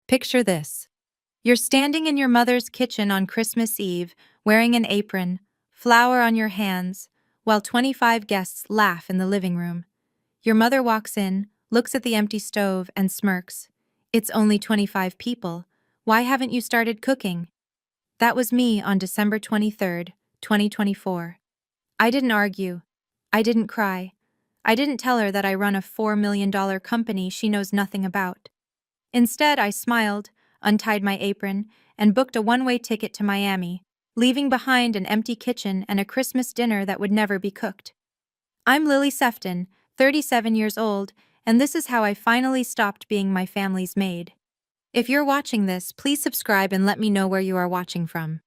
Picture this. You're standing in your mother's kitchen on Christmas Eve, wearing an apron, flour on your hands, while 25 guests laugh in the living room. Your mother walks in, looks at the empty stove, and smirks. It's only 25 people. Why haven't you started cooking? That was me on December 23rd, 2024. I didn't argue. I didn't cry. I didn't tell her that I run a $4 million company she knows nothing about. Instead, I smiled, untied my apron, and booked a one-way ticket to Miami, leaving behind an empty kitchen and a Christmas dinner that would never be cooked. I'm Lily Sefton, 37 years old, and this is how I finally stopped being my family's maid. If you're watching this, please subscribe and let me know where you are watching from.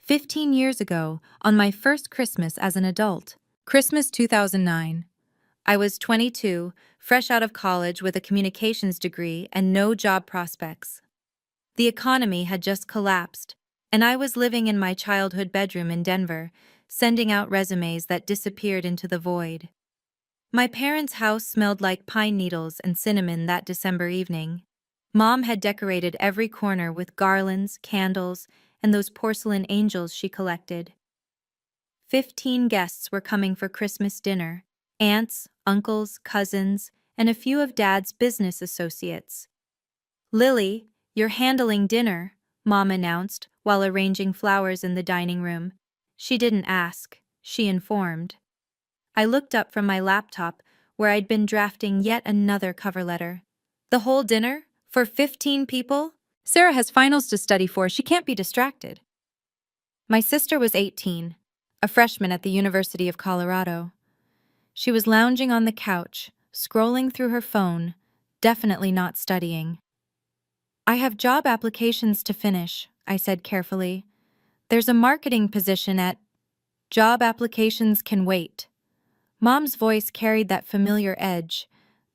15 years ago, on my first Christmas as an adult, Christmas 2009. I was 22, fresh out of college with a communications degree and no job prospects. The economy had just collapsed, and I was living in my childhood bedroom in Denver, sending out resumes that disappeared into the void. My parents' house smelled like pine needles and cinnamon that December evening. Mom had decorated every corner with garlands, candles, and those porcelain angels she collected. 15 guests were coming for Christmas dinner: aunts, uncles, cousins, and a few of Dad's business associates. "Lily, you're handling dinner," Mom announced while arranging flowers in the dining room. She didn't ask, she informed. I looked up from my laptop where I'd been drafting yet another cover letter. The whole dinner? For 15 people? Sarah has finals to study for, she can't be distracted. My sister was 18, a freshman at the University of Colorado. She was lounging on the couch, scrolling through her phone, definitely not studying. "I have job applications to finish," I said carefully. "There's a marketing position at—" "Job applications can wait." Mom's voice carried that familiar edge,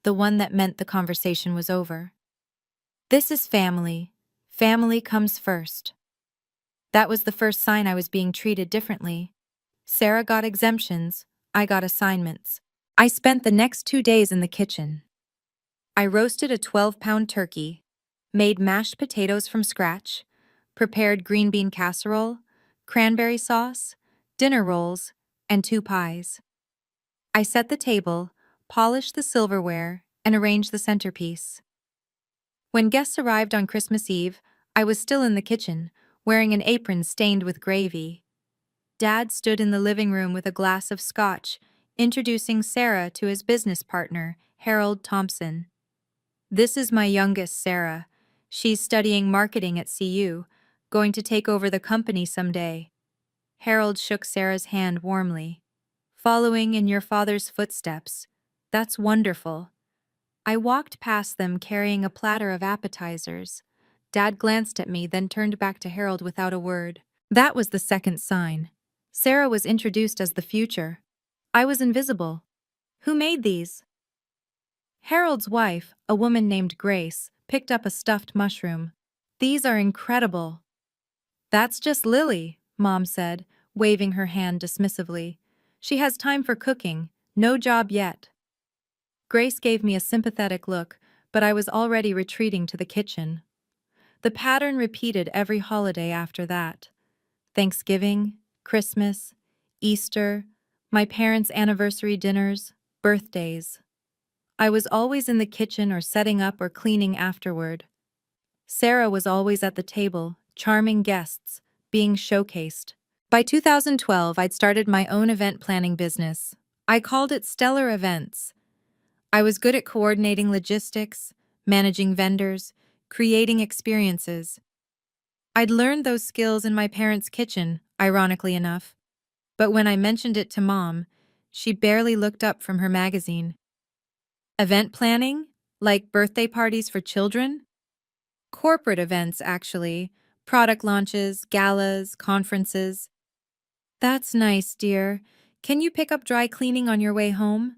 the one that meant the conversation was over. "This is family. Family comes first." That was the first sign I was being treated differently. Sarah got exemptions, I got assignments. I spent the next 2 days in the kitchen. I roasted a 12-pound turkey, made mashed potatoes from scratch, prepared green bean casserole, cranberry sauce, dinner rolls, and 2 pies. I set the table, polished the silverware, and arranged the centerpiece. When guests arrived on Christmas Eve, I was still in the kitchen, wearing an apron stained with gravy. Dad stood in the living room with a glass of scotch, introducing Sarah to his business partner, Harold Thompson. "This is my youngest, Sarah. She's studying marketing at CU, going to take over the company someday." Harold shook Sarah's hand warmly. "Following in your father's footsteps. That's wonderful." I walked past them carrying a platter of appetizers. Dad glanced at me, then turned back to Harold without a word. That was the second sign. Sarah was introduced as the future. I was invisible. "Who made these?" Harold's wife, a woman named Grace, picked up a stuffed mushroom. "These are incredible." "That's just Lily," Mom said, waving her hand dismissively. "She has time for cooking, no job yet." Grace gave me a sympathetic look, but I was already retreating to the kitchen. The pattern repeated every holiday after that. Thanksgiving, Christmas, Easter, my parents' anniversary dinners, birthdays. I was always in the kitchen or setting up or cleaning afterward. Sarah was always at the table, charming guests, being showcased. By 2012, I'd started my own event planning business. I called it Stellar Events. I was good at coordinating logistics, managing vendors, creating experiences. I'd learned those skills in my parents' kitchen, ironically enough. But when I mentioned it to Mom, she barely looked up from her magazine. "Event planning? Like birthday parties for children?" "Corporate events, actually. Product launches, galas, conferences." "That's nice, dear. Can you pick up dry cleaning on your way home?"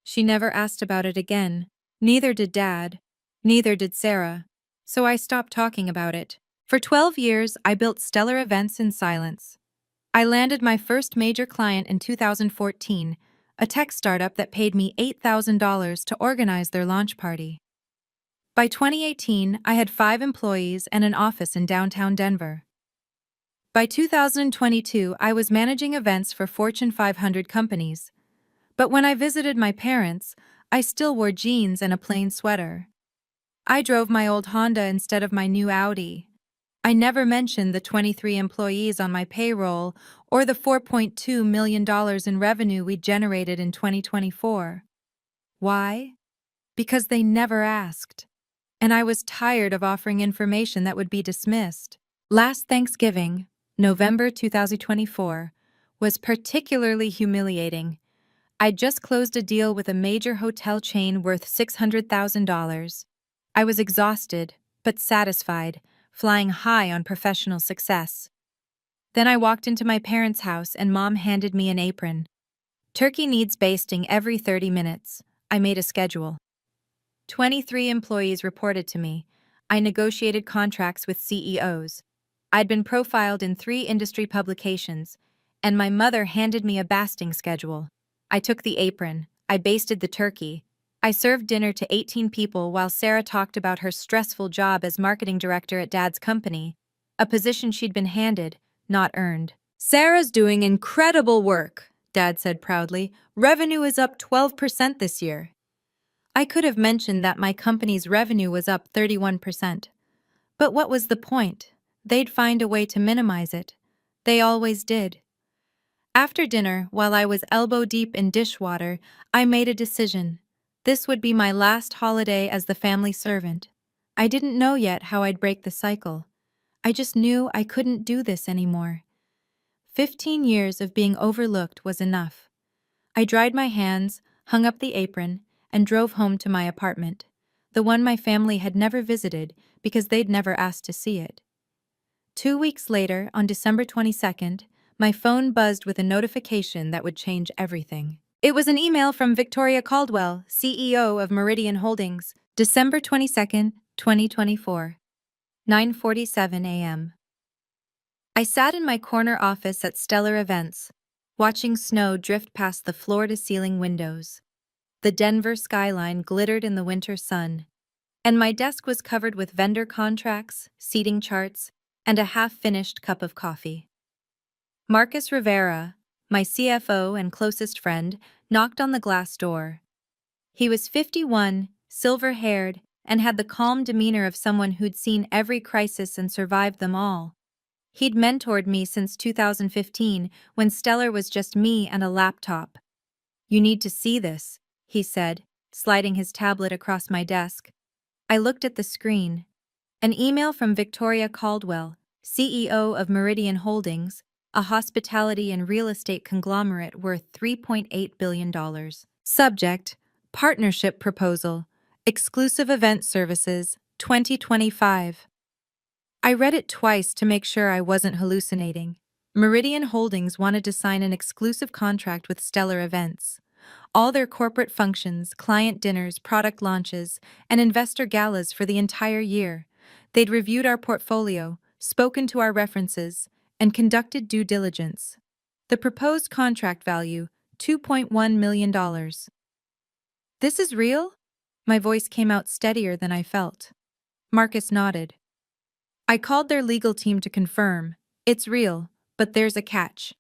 She never asked about it again. Neither did Dad. Neither did Sarah. So I stopped talking about it. For 12 years, I built stellar events in silence. I landed my first major client in 2014, a tech startup that paid me $8,000 to organize their launch party. By 2018, I had 5 employees and an office in downtown Denver. By 2022, I was managing events for Fortune 500 companies. But when I visited my parents, I still wore jeans and a plain sweater. I drove my old Honda instead of my new Audi. I never mentioned the 23 employees on my payroll or the $4.2 million in revenue we generated in 2024. Why? Because they never asked. And I was tired of offering information that would be dismissed. Last Thanksgiving, November 2024, was particularly humiliating. I'd just closed a deal with a major hotel chain worth $600,000. I was exhausted, but satisfied, flying high on professional success. Then I walked into my parents' house and Mom handed me an apron. Turkey needs basting every 30 minutes. I made a schedule. 23 employees reported to me. I negotiated contracts with CEOs. I'd been profiled in 3 industry publications, and my mother handed me a basting schedule. I took the apron. I basted the turkey. I served dinner to 18 people while Sarah talked about her stressful job as marketing director at Dad's company, a position she'd been handed, not earned. "Sarah's doing incredible work," Dad said proudly. "Revenue is up 12% this year." I could have mentioned that my company's revenue was up 31%. But what was the point? They'd find a way to minimize it. They always did. After dinner, while I was elbow-deep in dishwater, I made a decision. This would be my last holiday as the family servant. I didn't know yet how I'd break the cycle. I just knew I couldn't do this anymore. 15 years of being overlooked was enough. I dried my hands, hung up the apron, and drove home to my apartment, the one my family had never visited because they'd never asked to see it. 2 weeks later, on December 22nd, my phone buzzed with a notification that would change everything. It was an email from Victoria Caldwell, CEO of Meridian Holdings, December 22nd, 2024, 9:47 a.m. I sat in my corner office at Stellar Events, watching snow drift past the floor-to-ceiling windows. The Denver skyline glittered in the winter sun, and my desk was covered with vendor contracts, seating charts, and a half-finished cup of coffee. Marcus Rivera, my CFO and closest friend, knocked on the glass door. He was 51, silver-haired, and had the calm demeanor of someone who'd seen every crisis and survived them all. He'd mentored me since 2015, when Stellar was just me and a laptop. "You need to see this," he said, sliding his tablet across my desk. I looked at the screen. An email from Victoria Caldwell, CEO of Meridian Holdings, a hospitality and real estate conglomerate worth $3.8 billion. Subject: Partnership Proposal, Exclusive Event Services, 2025. I read it twice to make sure I wasn't hallucinating. Meridian Holdings wanted to sign an exclusive contract with Stellar Events. All their corporate functions, client dinners, product launches, and investor galas for the entire year. They'd reviewed our portfolio, spoken to our references, and conducted due diligence. The proposed contract value, $2.1 million. "This is real?" My voice came out steadier than I felt. Marcus nodded. "I called their legal team to confirm. It's real, but there's a catch."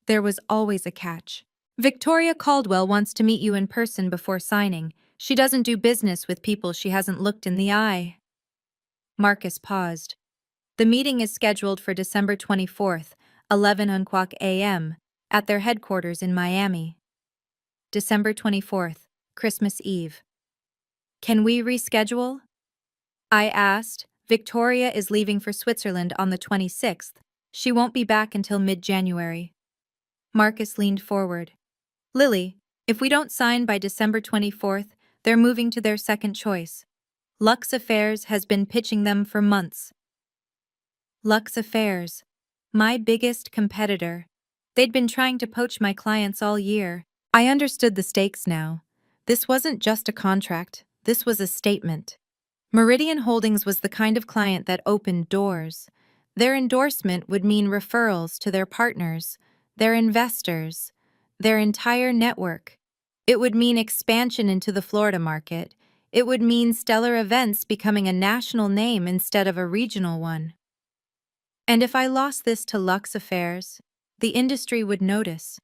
There was always a catch. "Victoria Caldwell wants to meet you in person before signing. She doesn't do business with people she hasn't looked in the eye." Marcus paused. "The meeting is scheduled for December 24th, 11 a.m., at their headquarters in Miami." December 24th, Christmas Eve. "Can we reschedule?" I asked. "Victoria is leaving for Switzerland on the 26th. She won't be back until mid-January." Marcus leaned forward. "Lily, if we don't sign by December 24th, they're moving to their second choice. Lux Affairs has been pitching them for months." Lux Affairs, my biggest competitor. They'd been trying to poach my clients all year. I understood the stakes now. This wasn't just a contract, this was a statement. Meridian Holdings was the kind of client that opened doors. Their endorsement would mean referrals to their partners, their investors, their entire network. It would mean expansion into the Florida market. It would mean stellar events becoming a national name instead of a regional one. And if I lost this to Lux Affairs, the industry would notice.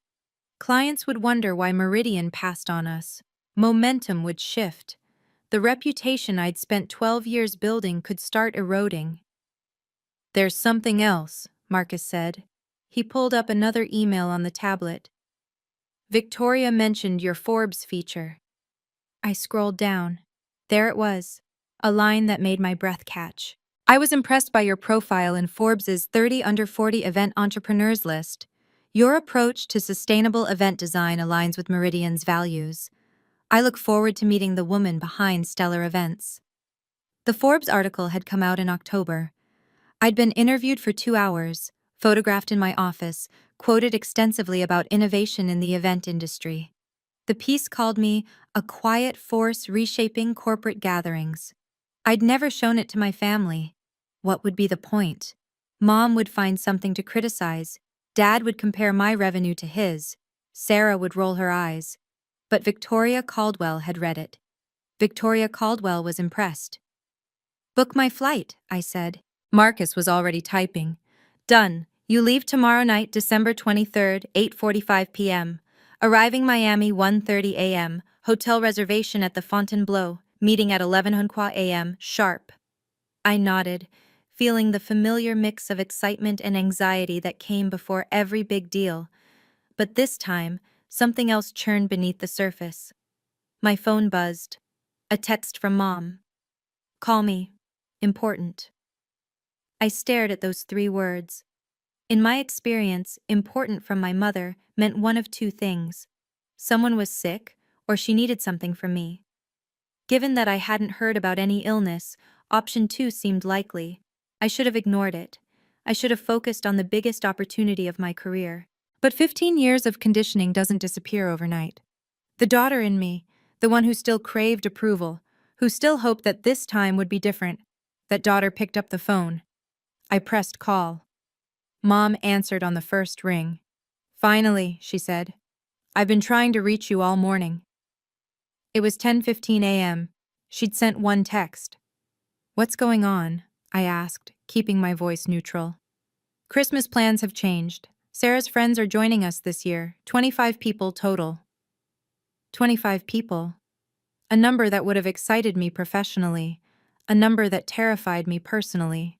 Clients would wonder why Meridian passed on us. Momentum would shift. The reputation I'd spent 12 years building could start eroding. There's something else, Marcus said. He pulled up another email on the tablet. Victoria mentioned your Forbes feature. I scrolled down. There it was, a line that made my breath catch. I was impressed by your profile in Forbes's 30 Under 40 Event Entrepreneurs list. Your approach to sustainable event design aligns with Meridian's values. I look forward to meeting the woman behind stellar events. The Forbes article had come out in October. I'd been interviewed for 2 hours, photographed in my office, quoted extensively about innovation in the event industry. The piece called me a quiet force reshaping corporate gatherings. I'd never shown it to my family. What would be the point? Mom would find something to criticize. Dad would compare my revenue to his. Sarah would roll her eyes. But Victoria Caldwell had read it. Victoria Caldwell was impressed. Book my flight, I said. Marcus was already typing. Done. You leave tomorrow night, December 23rd, 8:45 p.m. Arriving Miami 1:30 a.m. Hotel reservation at the Fontainebleau. Meeting at 11 a.m. sharp. I nodded, feeling the familiar mix of excitement and anxiety that came before every big deal. But this time, something else churned beneath the surface. My phone buzzed. A text from Mom. Call me. Important. I stared at those 3 words. In my experience, important from my mother meant one of 2 things. Someone was sick, or she needed something from me. Given that I hadn't heard about any illness, option 2 seemed likely. I should have ignored it. I should have focused on the biggest opportunity of my career. But 15 years of conditioning doesn't disappear overnight. The daughter in me, the one who still craved approval, who still hoped that this time would be different, that daughter picked up the phone. I pressed call. Mom answered on the first ring. Finally, she said. I've been trying to reach you all morning. It was 10:15 a.m. She'd sent one text. What's going on? I asked, keeping my voice neutral. Christmas plans have changed. Sarah's friends are joining us this year, 25 people total. 25 people. A number that would have excited me professionally, a number that terrified me personally.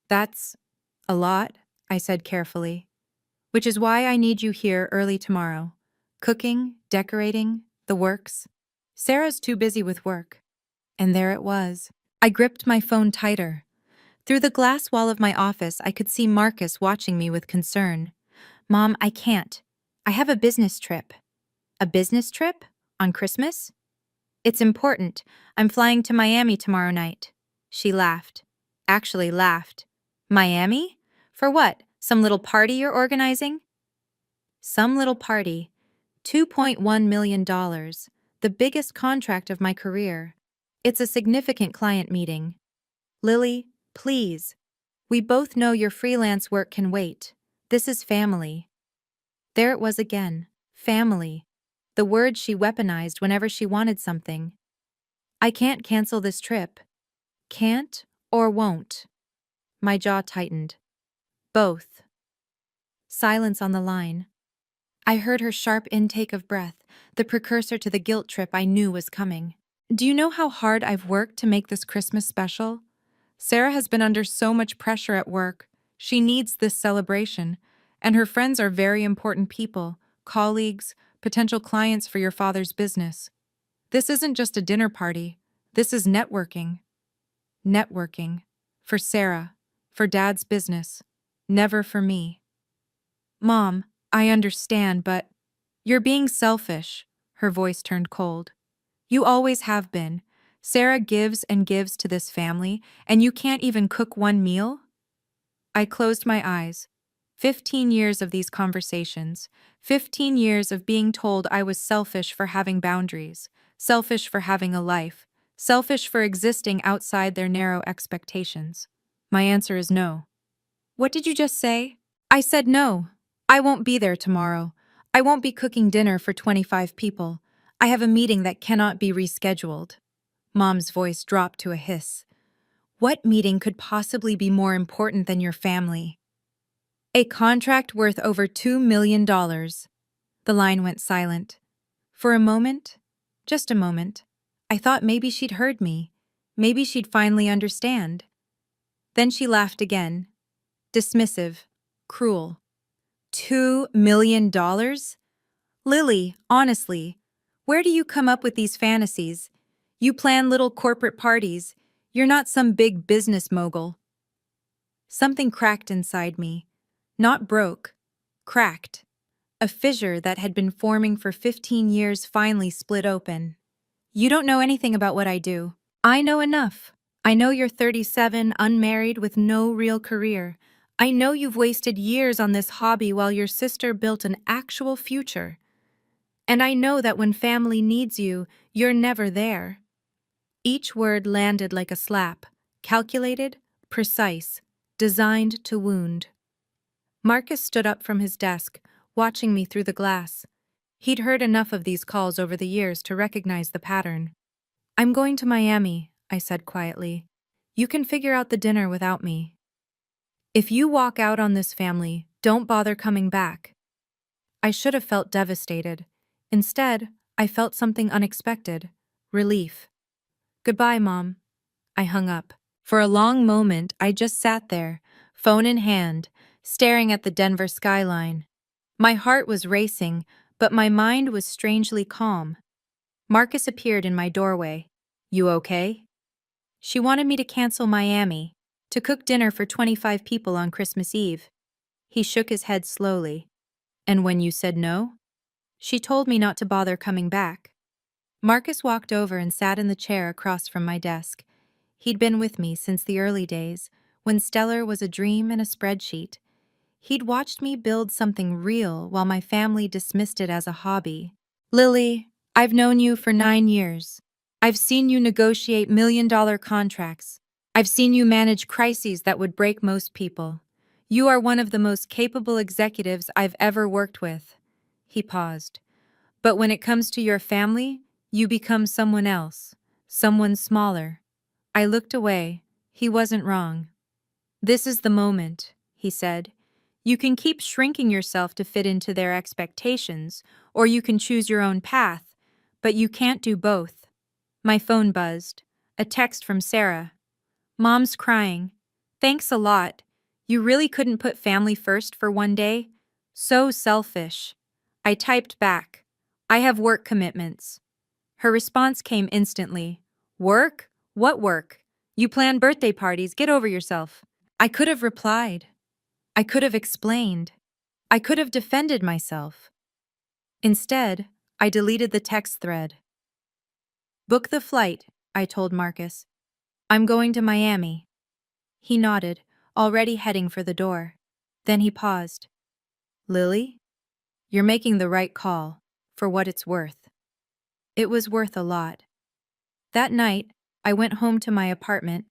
That's a lot, I said carefully. Which is why I need you here early tomorrow. Cooking, decorating, the works. Sarah's too busy with work. And there it was. I gripped my phone tighter. Through the glass wall of my office, I could see Marcus watching me with concern. Mom, I can't. I have a business trip. A business trip? On Christmas? It's important. I'm flying to Miami tomorrow night. She laughed. Actually laughed. Miami? For what? Some little party you're organizing? Some little party. $2.1 million. The biggest contract of my career. It's a significant client meeting. Lily, please. We both know your freelance work can wait. This is family. There it was again. Family. The word she weaponized whenever she wanted something. I can't cancel this trip. Can't or won't? My jaw tightened. Both. Silence on the line. I heard her sharp intake of breath, the precursor to the guilt trip I knew was coming. Do you know how hard I've worked to make this Christmas special? Sarah has been under so much pressure at work. She needs this celebration, and her friends are very important people, colleagues, potential clients for your father's business. This isn't just a dinner party. This is networking. Networking. For Sarah. For Dad's business. Never for me. Mom, I understand, but you're being selfish. Her voice turned cold. You always have been. Sarah gives and gives to this family, and you can't even cook one meal? I closed my eyes. 15 years of these conversations. 15 years of being told I was selfish for having boundaries, selfish for having a life, selfish for existing outside their narrow expectations. My answer is no. What did you just say? I said no. I won't be there tomorrow. I won't be cooking dinner for 25 people. I have a meeting that cannot be rescheduled. Mom's voice dropped to a hiss. What meeting could possibly be more important than your family? A contract worth over $2 million. The line went silent. For a moment, just a moment, I thought maybe she'd heard me. Maybe she'd finally understand. Then she laughed again. Dismissive. Cruel. $2 million? Lily, honestly, where do you come up with these fantasies? You plan little corporate parties. You're not some big business mogul. Something cracked inside me. Not broke. Cracked. A fissure that had been forming for 15 years finally split open. You don't know anything about what I do. I know enough. I know you're 37, unmarried, with no real career. I know you've wasted years on this hobby while your sister built an actual future. And I know that when family needs you, you're never there. Each word landed like a slap, calculated, precise, designed to wound. Marcus stood up from his desk, watching me through the glass. He'd heard enough of these calls over the years to recognize the pattern. I'm going to Miami, I said quietly. You can figure out the dinner without me. If you walk out on this family, don't bother coming back. I should have felt devastated. Instead, I felt something unexpected. Relief. Goodbye, Mom. I hung up. For a long moment, I just sat there, phone in hand, staring at the Denver skyline. My heart was racing, but my mind was strangely calm. Marcus appeared in my doorway. You okay? She wanted me to cancel Miami, to cook dinner for 25 people on Christmas Eve. He shook his head slowly. And when you said no? She told me not to bother coming back. Marcus walked over and sat in the chair across from my desk. He'd been with me since the early days, when Stellar was a dream and a spreadsheet. He'd watched me build something real while my family dismissed it as a hobby. Lily, I've known you for 9 years. I've seen you negotiate million-dollar contracts. I've seen you manage crises that would break most people. You are one of the most capable executives I've ever worked with. He paused. But when it comes to your family, you become someone else, someone smaller. I looked away. He wasn't wrong. This is the moment, he said. You can keep shrinking yourself to fit into their expectations, or you can choose your own path, but you can't do both. My phone buzzed. A text from Sarah. Mom's crying. Thanks a lot. You really couldn't put family first for one day? So selfish. I typed back. I have work commitments. Her response came instantly. Work? What work? You plan birthday parties, get over yourself. I could have replied. I could have explained. I could have defended myself. Instead, I deleted the text thread. Book the flight, I told Marcus. I'm going to Miami. He nodded, already heading for the door. Then he paused. Lily? You're making the right call, for what it's worth. It was worth a lot. That night, I went home to my apartment,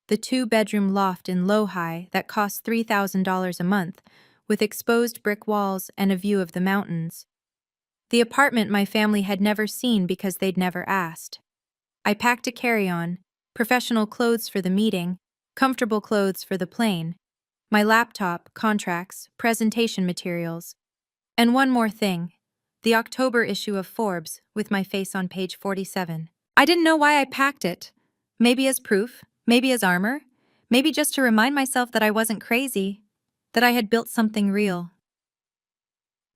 the 2-bedroom loft in Low-High that cost $3,000 a month, with exposed brick walls and a view of the mountains. The apartment my family had never seen because they'd never asked. I packed a carry-on, professional clothes for the meeting, comfortable clothes for the plane, my laptop, contracts, presentation materials. And one more thing, the October issue of Forbes with my face on page 47. I didn't know why I packed it. Maybe as proof, maybe as armor, maybe just to remind myself that I wasn't crazy, that I had built something real.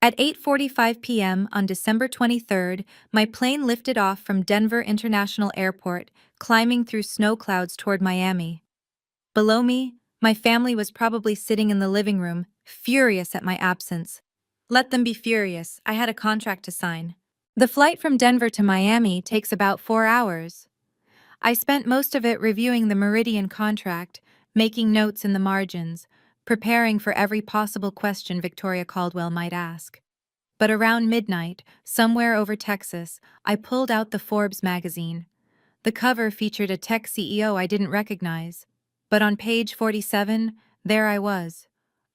At 8:45 p.m. on December 23rd, my plane lifted off from Denver International Airport, climbing through snow clouds toward Miami. Below me, my family was probably sitting in the living room, furious at my absence. Let them be furious, I had a contract to sign. The flight from Denver to Miami takes about 4 hours. I spent most of it reviewing the Meridian contract, making notes in the margins, preparing for every possible question Victoria Caldwell might ask. But around midnight, somewhere over Texas, I pulled out the Forbes magazine. The cover featured a tech CEO I didn't recognize. But on page 47, there I was.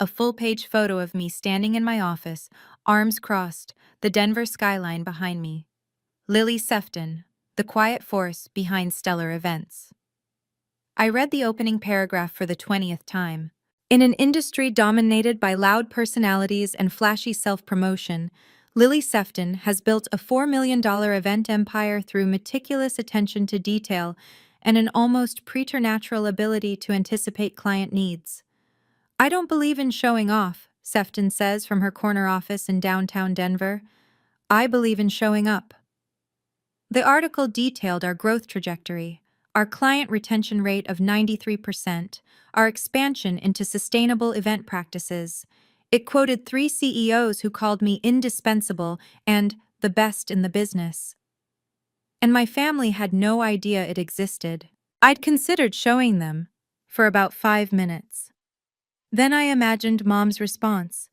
A full-page photo of me standing in my office, arms crossed, the Denver skyline behind me. Lily Sefton, The quiet force behind stellar events. I read the opening paragraph for the 20th time. In an industry dominated by loud personalities and flashy self-promotion, Lily Sefton has built a $4 million event empire through meticulous attention to detail and an almost preternatural ability to anticipate client needs. I don't believe in showing off, Sefton says from her corner office in downtown Denver. I believe in showing up. The article detailed our growth trajectory, our client retention rate of 93%, our expansion into sustainable event practices. It quoted 3 CEOs who called me indispensable and the best in the business. And my family had no idea it existed. I'd considered showing them for about 5 minutes. Then I imagined Mom's response,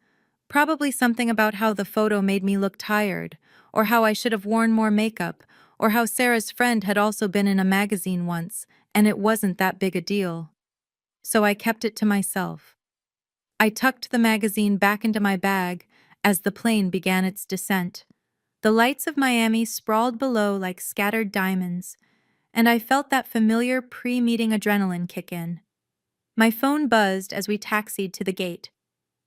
probably something about how the photo made me look tired, or how I should have worn more makeup, or how Sarah's friend had also been in a magazine once, and it wasn't that big a deal. So I kept it to myself. I tucked the magazine back into my bag as the plane began its descent. The lights of Miami sprawled below like scattered diamonds, and I felt that familiar pre-meeting adrenaline kick in. My phone buzzed as we taxied to the gate.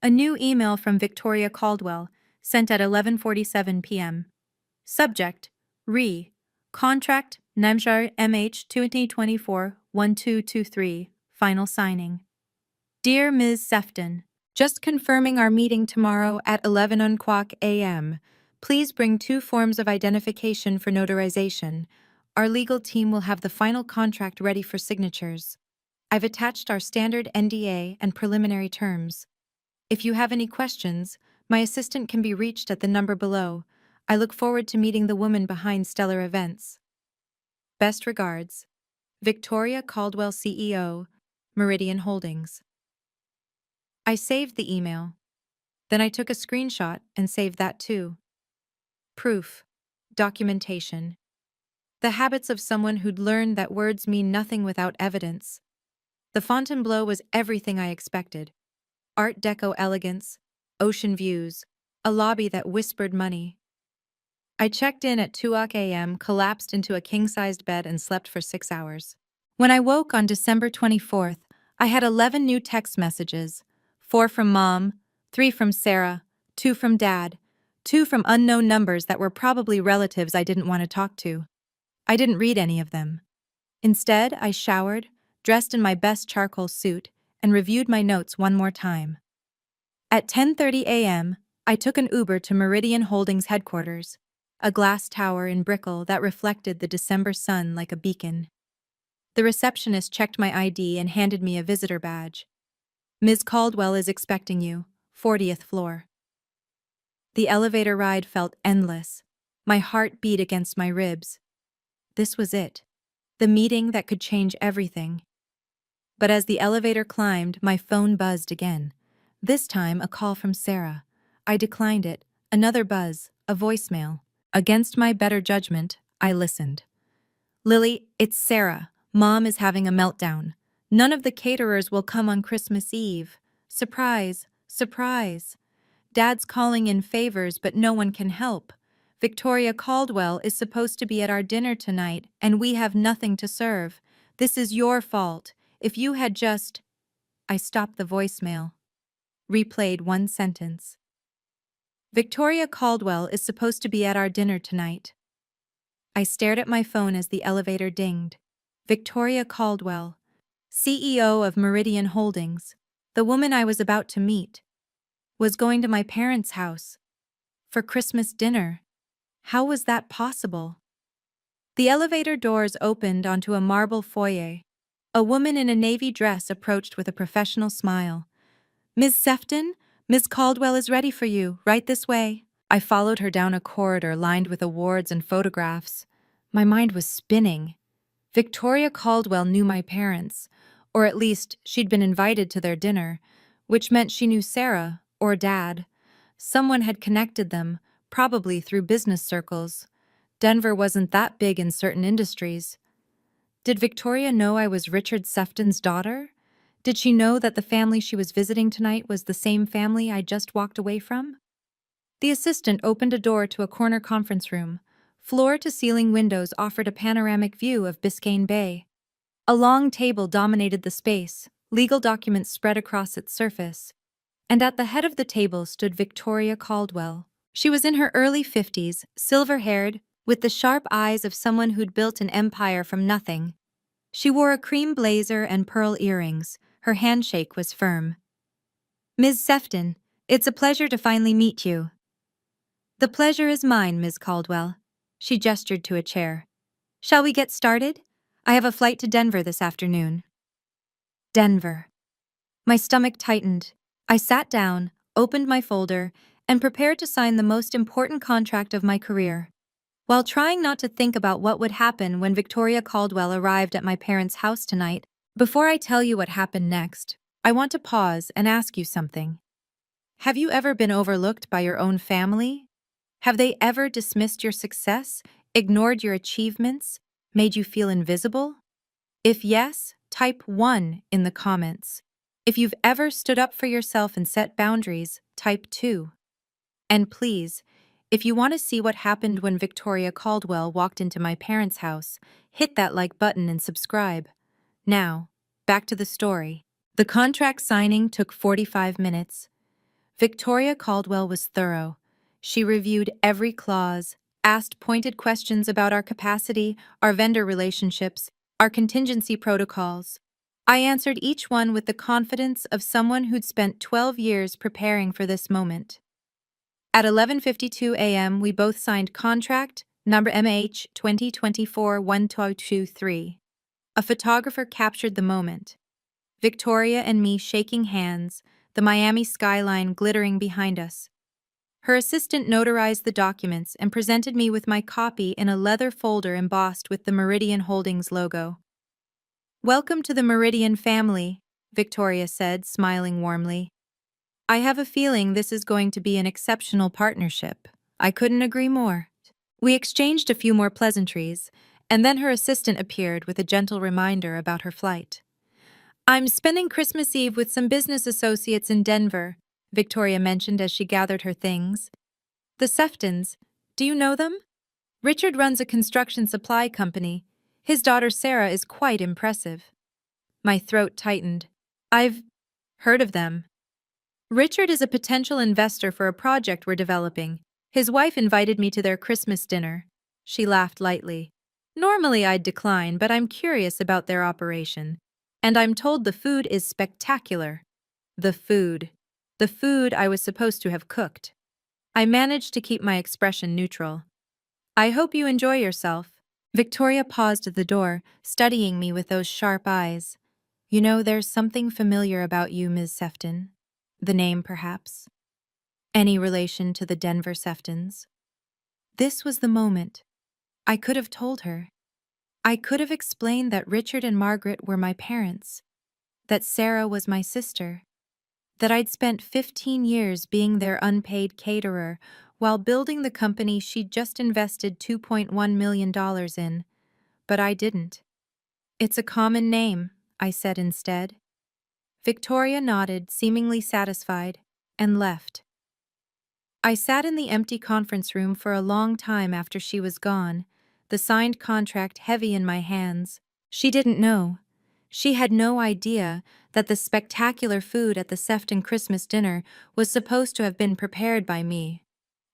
A new email from Victoria Caldwell, sent at 11:47 p.m. Subject: Contract Namjar MH 2024-1223, Final Signing. Dear Ms. Sefton, just confirming our meeting tomorrow at 11 a.m. Please bring 2 forms of identification for notarization. Our legal team will have the final contract ready for signatures. I've attached our standard NDA and preliminary terms. If you have any questions, my assistant can be reached at the number below. I look forward to meeting the woman behind stellar events. Best regards, Victoria Caldwell, CEO, Meridian Holdings. I saved the email. Then I took a screenshot and saved that too. Proof. Documentation. The habits of someone who'd learned that words mean nothing without evidence. The Fontainebleau was everything I expected. Art Deco elegance, ocean views, a lobby that whispered money. I checked in at 2 a.m., collapsed into a king-sized bed and slept for 6 hours. When I woke on December 24th, I had 11 new text messages, 4 from Mom, 3 from Sarah, 2 from Dad, 2 from unknown numbers that were probably relatives I didn't want to talk to. I didn't read any of them. Instead, I showered, dressed in my best charcoal suit, and reviewed my notes one more time. At 10:30 a.m., I took an Uber to Meridian Holdings headquarters, a glass tower in Brickell that reflected the December sun like a beacon. The receptionist checked my ID and handed me a visitor badge. Ms. Caldwell is expecting you, 40th floor. The elevator ride felt endless. My heart beat against my ribs. This was it, the meeting that could change everything. But as the elevator climbed, my phone buzzed again. This time, a call from Sarah. I declined it. Another buzz, a voicemail. Against my better judgment, I listened. Lily, it's Sarah. Mom is having a meltdown. None of the caterers will come on Christmas Eve. Surprise, surprise. Dad's calling in favors, but no one can help. Victoria Caldwell is supposed to be at our dinner tonight, and we have nothing to serve. This is your fault. If you had just... I stopped the voicemail. Replayed one sentence. Victoria Caldwell is supposed to be at our dinner tonight. I stared at my phone as the elevator dinged. Victoria Caldwell, CEO of Meridian Holdings, the woman I was about to meet, was going to my parents' house for Christmas dinner. How was that possible? The elevator doors opened onto a marble foyer. A woman in a navy dress approached with a professional smile. Ms. Sefton, Ms. Caldwell is ready for you, right this way. I followed her down a corridor lined with awards and photographs. My mind was spinning. Victoria Caldwell knew my parents, or at least she'd been invited to their dinner, which meant she knew Sarah, or Dad. Someone had connected them, probably through business circles. Denver wasn't that big in certain industries. Did Victoria know I was Richard Sefton's daughter? Did she know that the family she was visiting tonight was the same family I just walked away from? The assistant opened a door to a corner conference room. Floor-to-ceiling windows offered a panoramic view of Biscayne Bay. A long table dominated the space, legal documents spread across its surface. And at the head of the table stood Victoria Caldwell. She was in her early 50s, silver-haired, with the sharp eyes of someone who'd built an empire from nothing. She wore a cream blazer and pearl earrings. Her handshake was firm. "Ms. Sefton, it's a pleasure to finally meet you." "The pleasure is mine, Ms. Caldwell." She gestured to a chair. "Shall we get started? I have a flight to Denver this afternoon." Denver. My stomach tightened. I sat down, opened my folder, and prepared to sign the most important contract of my career. While trying not to think about what would happen when Victoria Caldwell arrived at my parents' house tonight, before I tell you what happened next, I want to pause and ask you something. Have you ever been overlooked by your own family? Have they ever dismissed your success, ignored your achievements, made you feel invisible? If yes, type 1 in the comments. If you've ever stood up for yourself and set boundaries, type 2. And please, if you want to see what happened when Victoria Caldwell walked into my parents' house, hit that like button and subscribe. Now, back to the story. The contract signing took 45 minutes. Victoria Caldwell was thorough. She reviewed every clause, asked pointed questions about our capacity, our vendor relationships, our contingency protocols. I answered each one with the confidence of someone who'd spent 12 years preparing for this moment. At 11:52 a.m., we both signed contract number MH 2024-1223. A photographer captured the moment. Victoria and me shaking hands, the Miami skyline glittering behind us. Her assistant notarized the documents and presented me with my copy in a leather folder embossed with the Meridian Holdings logo. "Welcome to the Meridian family," Victoria said, smiling warmly. "I have a feeling this is going to be an exceptional partnership." I couldn't agree more. We exchanged a few more pleasantries, and then her assistant appeared with a gentle reminder about her flight. "I'm spending Christmas Eve with some business associates in Denver," Victoria mentioned as she gathered her things. "The Seftons, do you know them? Richard runs a construction supply company. His daughter Sarah is quite impressive." My throat tightened. "I've heard of them. Richard is a potential investor for a project we're developing. His wife invited me to their Christmas dinner." She laughed lightly. "Normally I'd decline, but I'm curious about their operation. And I'm told the food is spectacular." The food. The food I was supposed to have cooked. I managed to keep my expression neutral. "I hope you enjoy yourself." Victoria paused at the door, studying me with those sharp eyes. "You know, there's something familiar about you, Ms. Sefton. The name, perhaps. Any relation to the Denver Seftons?" This was the moment. I could have told her. I could have explained that Richard and Margaret were my parents, that Sarah was my sister, that I'd spent 15 years being their unpaid caterer while building the company she'd just invested $2.1 million in, but I didn't. "It's a common name," I said instead. Victoria nodded, seemingly satisfied, and left. I sat in the empty conference room for a long time after she was gone, the signed contract heavy in my hands. She didn't know. She had no idea that the spectacular food at the Sefton Christmas dinner was supposed to have been prepared by me,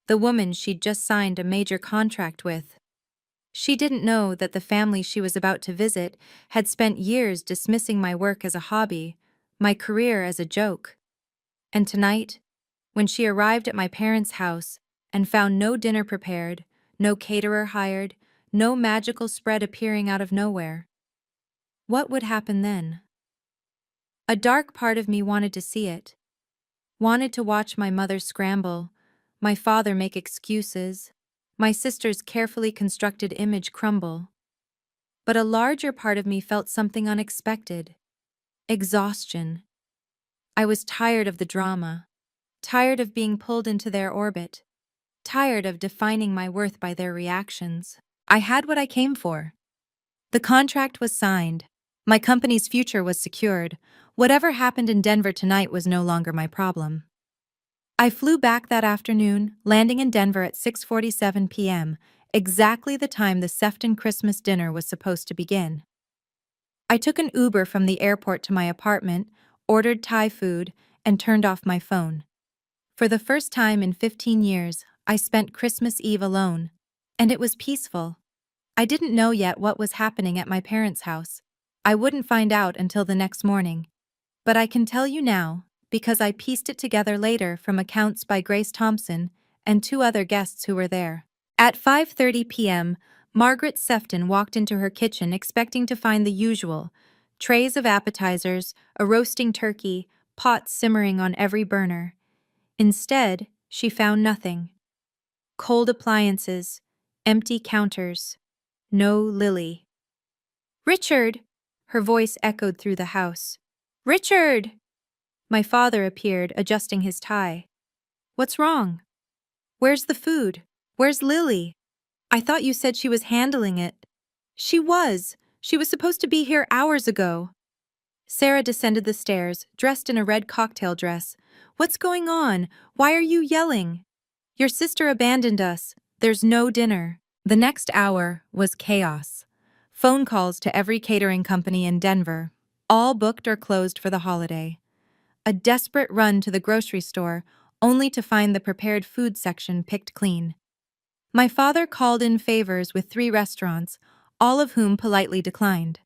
the woman she'd just signed a major contract with. She didn't know that the family she was about to visit had spent years dismissing my work as a hobby, my career as a joke. And tonight, when she arrived at my parents' house and found no dinner prepared, no caterer hired, no magical spread appearing out of nowhere, what would happen then? A dark part of me wanted to see it, wanted to watch my mother scramble, my father make excuses, my sister's carefully constructed image crumble. But a larger part of me felt something unexpected: exhaustion. I was tired of the drama, tired of being pulled into their orbit, tired of defining my worth by their reactions. I had what I came for. The contract was signed. My company's future was secured. Whatever happened in Denver tonight was no longer my problem. I flew back that afternoon, landing in Denver at 6:47 p.m., exactly the time the Sefton Christmas dinner was supposed to begin. I took an Uber from the airport to my apartment, ordered Thai food, and turned off my phone. For the first time in 15 years, I spent Christmas Eve alone. And it was peaceful. I didn't know yet what was happening at my parents' house. I wouldn't find out until the next morning. But I can tell you now, because I pieced it together later from accounts by Grace Thompson and two other guests who were there. At 5:30 p.m., Margaret Sefton walked into her kitchen expecting to find the usual: trays of appetizers, a roasting turkey, pots simmering on every burner. Instead, she found nothing. Cold appliances, empty counters, no Lily. "Richard!" Her voice echoed through the house. "Richard!" My father appeared, adjusting his tie. "What's wrong? Where's the food? Where's Lily? I thought you said she was handling it." "She was. She was supposed to be here hours ago." Sarah descended the stairs, dressed in a red cocktail dress. "What's going on? Why are you yelling?" "Your sister abandoned us. There's no dinner." The next hour was chaos. Phone calls to every catering company in Denver, all booked or closed for the holiday. A desperate run to the grocery store, only to find the prepared food section picked clean. My father called in favors with 3 restaurants, all of whom politely declined.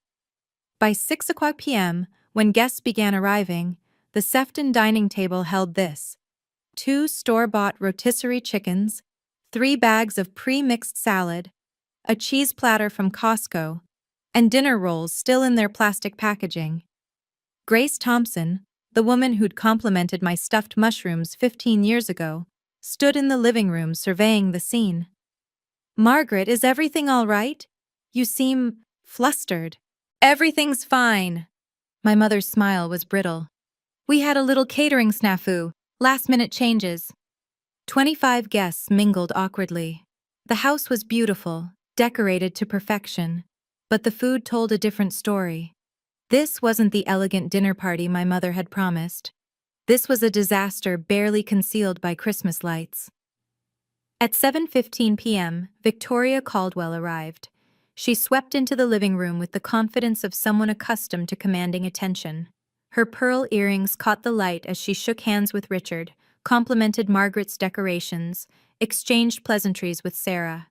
By 6 p.m., when guests began arriving, the Sefton dining table held this: 2 store-bought rotisserie chickens, 3 bags of pre-mixed salad, a cheese platter from Costco, and dinner rolls still in their plastic packaging. Grace Thompson, the woman who'd complimented my stuffed mushrooms 15 years ago, stood in the living room surveying the scene. "Margaret, is everything all right? You seem flustered." "Everything's fine." My mother's smile was brittle. "We had a little catering snafu, last-minute changes." 25 guests mingled awkwardly. The house was beautiful, decorated to perfection, but the food told a different story. This wasn't the elegant dinner party my mother had promised. This was a disaster barely concealed by Christmas lights. At 7:15 p.m., Victoria Caldwell arrived. She swept into the living room with the confidence of someone accustomed to commanding attention. Her pearl earrings caught the light as she shook hands with Richard, complimented Margaret's decorations, exchanged pleasantries with Sarah.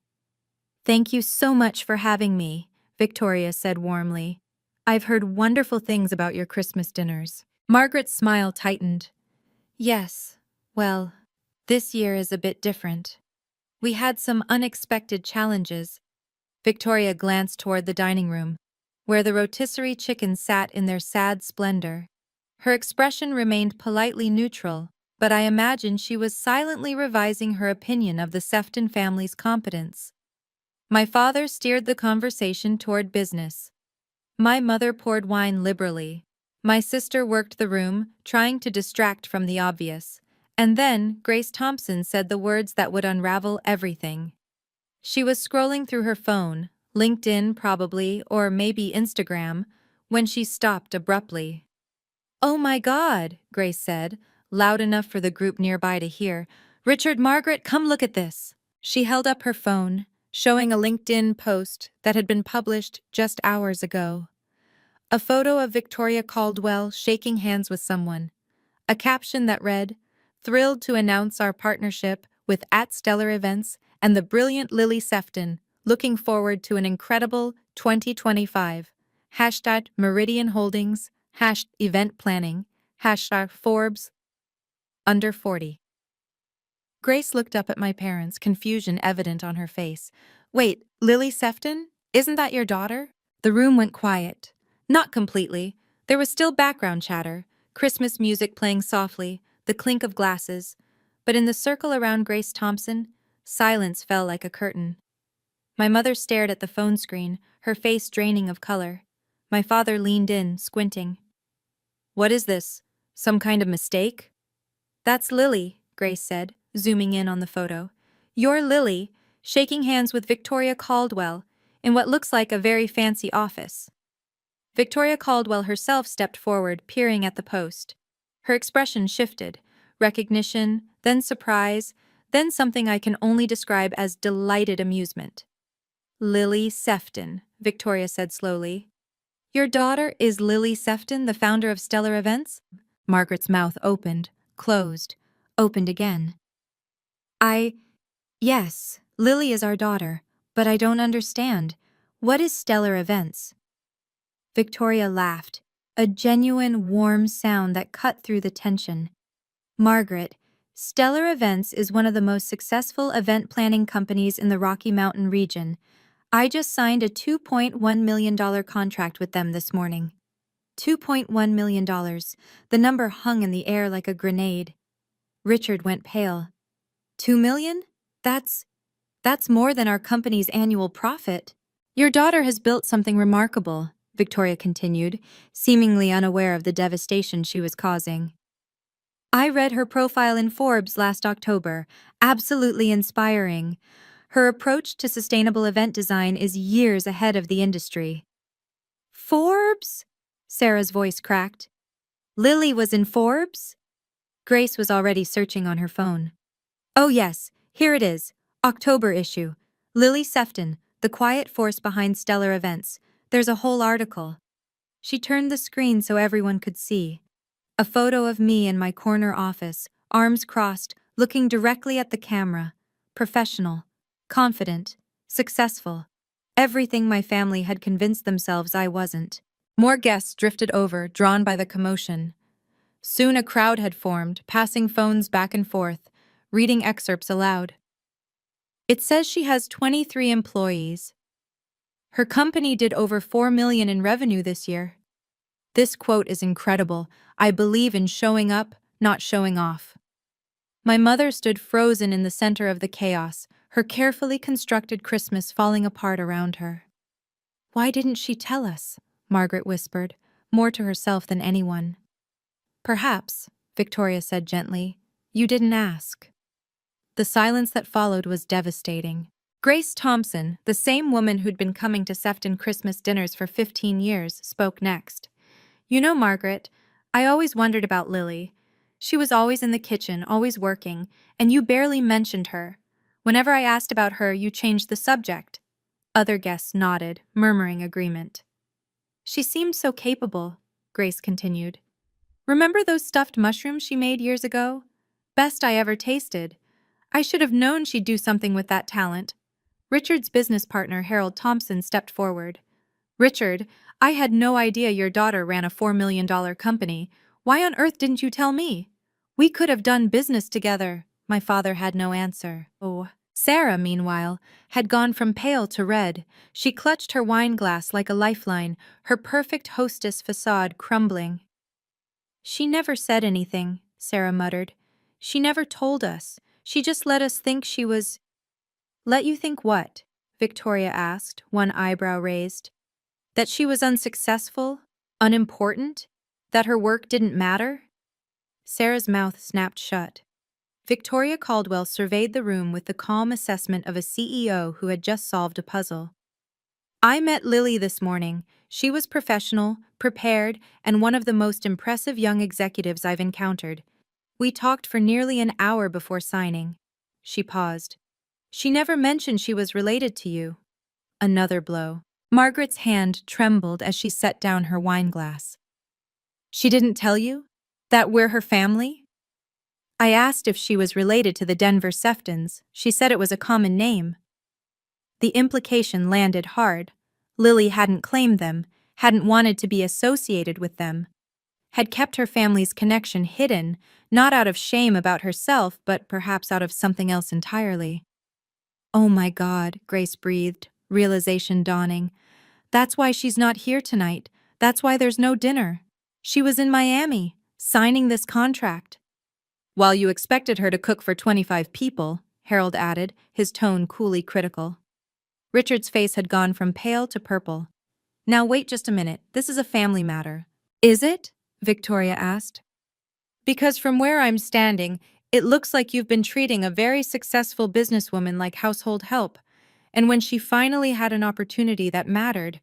"Thank you so much for having me," Victoria said warmly. "I've heard wonderful things about your Christmas dinners." Margaret's smile tightened. "Yes, well, this year is a bit different. We had some unexpected challenges." Victoria glanced toward the dining room, where the rotisserie chickens sat in their sad splendor. Her expression remained politely neutral, but I imagined she was silently revising her opinion of the Sefton family's competence. My father steered the conversation toward business. My mother poured wine liberally. My sister worked the room, trying to distract from the obvious. And then Grace Thompson said the words that would unravel everything. She was scrolling through her phone, LinkedIn probably, or maybe Instagram, when she stopped abruptly. "Oh my God," Grace said, loud enough for the group nearby to hear. "Richard, Margaret, come look at this." She held up her phone, showing a LinkedIn post that had been published just hours ago. A photo of Victoria Caldwell shaking hands with someone. A caption that read, "Thrilled to announce our partnership with @Stellar Events and the brilliant Lily Sefton. Looking forward to an incredible 2025. Hashtag Meridian Holdings, #event planning, #Forbes, under 40. Grace looked up at my parents, confusion evident on her face. "Wait, Lily Sefton? Isn't that your daughter?" The room went quiet. Not completely. There was still background chatter, Christmas music playing softly, the clink of glasses. But in the circle around Grace Thompson, silence fell like a curtain. My mother stared at the phone screen, her face draining of color. My father leaned in, squinting. "What is this? Some kind of mistake?" "That's Lily," Grace said, zooming in on the photo. "You're Lily, shaking hands with Victoria Caldwell, in what looks like a very fancy office." Victoria Caldwell herself stepped forward, peering at the post. Her expression shifted: recognition, then surprise, Then something I can only describe as delighted amusement. Lily Sefton, Victoria said slowly. Your daughter is Lily Sefton, the founder of Stellar Events? Margaret's mouth opened, closed, opened again. Yes, Lily is our daughter, but I don't understand. What is Stellar Events? Victoria laughed, a genuine, warm sound that cut through the tension. Margaret, Stellar Events is one of the most successful event planning companies in the Rocky Mountain region. I just signed a $2.1 million contract with them this morning. $2.1 million. The number hung in the air like a grenade. Richard went pale. 2 million? That's more than our company's annual profit. Your daughter has built something remarkable, Victoria continued, seemingly unaware of the devastation she was causing. I read her profile in Forbes last October. Absolutely inspiring. Her approach to sustainable event design is years ahead of the industry. Forbes? Sarah's voice cracked. Lily was in Forbes? Grace was already searching on her phone. Oh yes, here it is. October issue. Lily Sefton, the quiet force behind Stellar Events. There's a whole article. She turned the screen so everyone could see. A photo of me in my corner office, arms crossed, looking directly at the camera. Professional, confident, successful. Everything my family had convinced themselves I wasn't. More guests drifted over, drawn by the commotion. Soon a crowd had formed, passing phones back and forth, reading excerpts aloud. It says she has 23 employees. Her company did over $4 million in revenue this year. This quote is incredible. I believe in showing up, not showing off. My mother stood frozen in the center of the chaos, her carefully constructed Christmas falling apart around her. Why didn't she tell us? Margaret whispered, more to herself than anyone. Perhaps, Victoria said gently, you didn't ask. The silence that followed was devastating. Grace Thompson, the same woman who'd been coming to Sefton Christmas dinners for 15 years, spoke next. You know, Margaret, I always wondered about Lily. She was always in the kitchen, always working, and you barely mentioned her. Whenever I asked about her, you changed the subject. Other guests nodded, murmuring agreement. She seemed so capable, Grace continued. Remember those stuffed mushrooms she made years ago? Best I ever tasted. I should have known she'd do something with that talent. Richard's business partner, Harold Thompson, stepped forward. Richard, I had no idea your daughter ran a $4 million company. Why on earth didn't you tell me? We could have done business together. My father had no answer. Oh. Sarah, meanwhile, had gone from pale to red. She clutched her wine glass like a lifeline, her perfect hostess facade crumbling. She never said anything, Sarah muttered. She never told us. She just let us think she was— Let you think what? Victoria asked, one eyebrow raised. That she was unsuccessful? Unimportant? That her work didn't matter? Sarah's mouth snapped shut. Victoria Caldwell surveyed the room with the calm assessment of a CEO who had just solved a puzzle. I met Lily this morning. She was professional, prepared, and one of the most impressive young executives I've encountered. We talked for nearly an hour before signing. She paused. She never mentioned she was related to you. Another blow. Margaret's hand trembled as she set down her wine glass. She didn't tell you? That we're her family? I asked if she was related to the Denver Seftons. She said it was a common name. The implication landed hard. Lily hadn't claimed them, hadn't wanted to be associated with them, had kept her family's connection hidden, not out of shame about herself, but perhaps out of something else entirely. Oh my God, Grace breathed, realization dawning. That's why she's not here tonight. That's why there's no dinner. She was in Miami, signing this contract. While you expected her to cook for 25 people, Harold added, his tone coolly critical. Richard's face had gone from pale to purple. Now wait just a minute, this is a family matter. Is it? Victoria asked. Because from where I'm standing, it looks like you've been treating a very successful businesswoman like household help. And when she finally had an opportunity that mattered,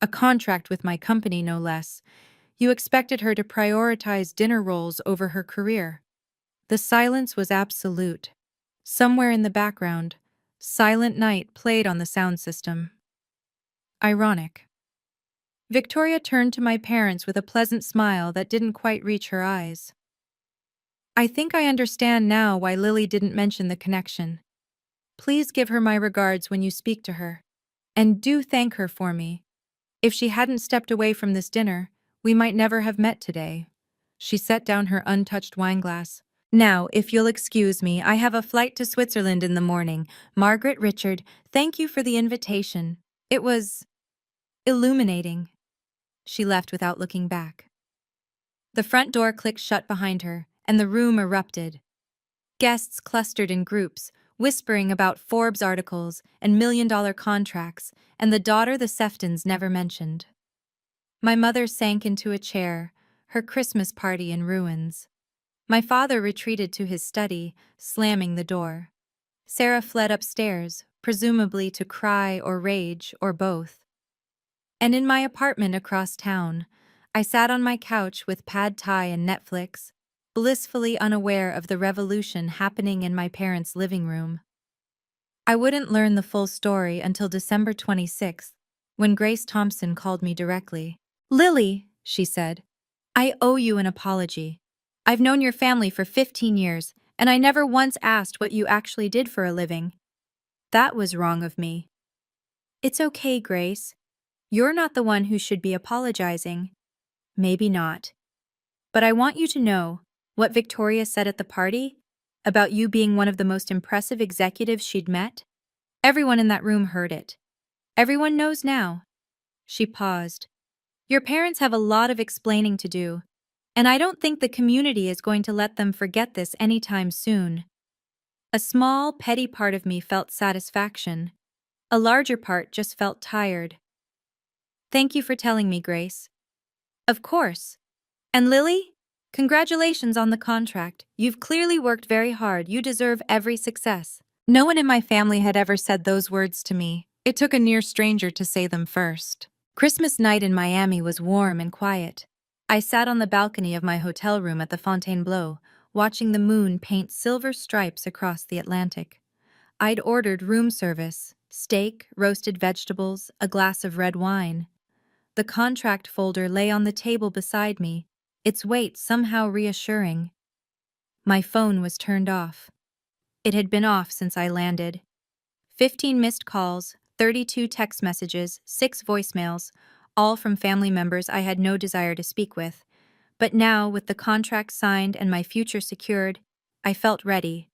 a contract with my company no less, you expected her to prioritize dinner rolls over her career. The silence was absolute. Somewhere in the background, Silent Night played on the sound system. Ironic. Victoria turned to my parents with a pleasant smile that didn't quite reach her eyes. I think I understand now why Lily didn't mention the connection. Please give her my regards when you speak to her. And do thank her for me. If she hadn't stepped away from this dinner, we might never have met today. She set down her untouched wineglass. Now, if you'll excuse me, I have a flight to Switzerland in the morning. Margaret Richard, thank you for the invitation. It was illuminating. She left without looking back. The front door clicked shut behind her, and the room erupted. Guests clustered in groups, whispering about Forbes articles and million-dollar contracts, and the daughter the Seftons never mentioned. My mother sank into a chair, her Christmas party in ruins. My father retreated to his study, slamming the door. Sarah fled upstairs, presumably to cry or rage or both. And in my apartment across town, I sat on my couch with pad thai and Netflix, blissfully unaware of the revolution happening in my parents' living room. I wouldn't learn the full story until December 26th, when Grace Thompson called me directly. "Lily," she said, "I owe you an apology. I've known your family for 15 years, and I never once asked what you actually did for a living. That was wrong of me." "It's okay, Grace. You're not the one who should be apologizing." "Maybe not. But I want you to know what Victoria said at the party about you being one of the most impressive executives she'd met. Everyone in that room heard it. Everyone knows now." She paused. "Your parents have a lot of explaining to do, and I don't think the community is going to let them forget this anytime soon." A small, petty part of me felt satisfaction. A larger part just felt tired. "Thank you for telling me, Grace." "Of course. And Lily? Congratulations on the contract. You've clearly worked very hard. You deserve every success." No one in my family had ever said those words to me. It took a near stranger to say them first. Christmas night in Miami was warm and quiet. I sat on the balcony of my hotel room at the Fontainebleau, watching the moon paint silver stripes across the Atlantic. I'd ordered room service, steak, roasted vegetables, a glass of red wine. The contract folder lay on the table beside me, its weight somehow reassuring. My phone was turned off. It had been off since I landed. 15 missed calls, 32 text messages, 6 voicemails, all from family members I had no desire to speak with. But now, with the contract signed and my future secured, I felt ready.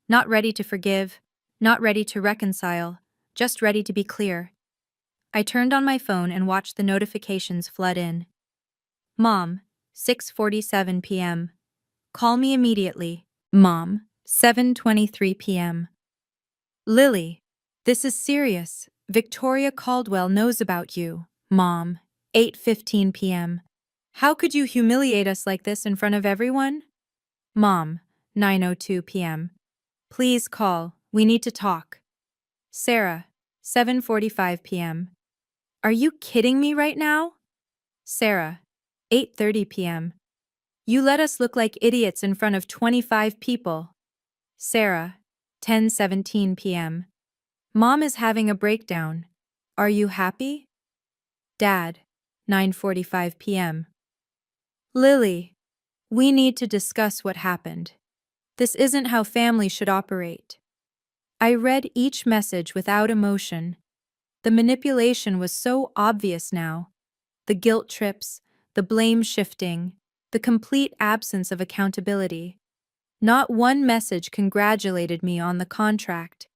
Not ready to forgive, not ready to reconcile, just ready to be clear. I turned on my phone and watched the notifications flood in. "Mom, 6:47 p.m. Call me immediately." "Mom, 7:23 p.m. Lily, this is serious. Victoria Caldwell knows about you." "Mom, 8:15 p.m. How could you humiliate us like this in front of everyone?" "Mom, 9:02 p.m. Please call. We need to talk." "Sarah, 7:45 p.m. Are you kidding me right now?" "Sarah, 8:30 p.m. You let us look like idiots in front of 25 people." "Sarah, 10:17 p.m. Mom is having a breakdown. Are you happy?" "Dad, 9:45 p.m. Lily, we need to discuss what happened. This isn't how family should operate." I read each message without emotion. The manipulation was so obvious now. The guilt trips, the blame shifting, the complete absence of accountability. Not one message congratulated me on the contract.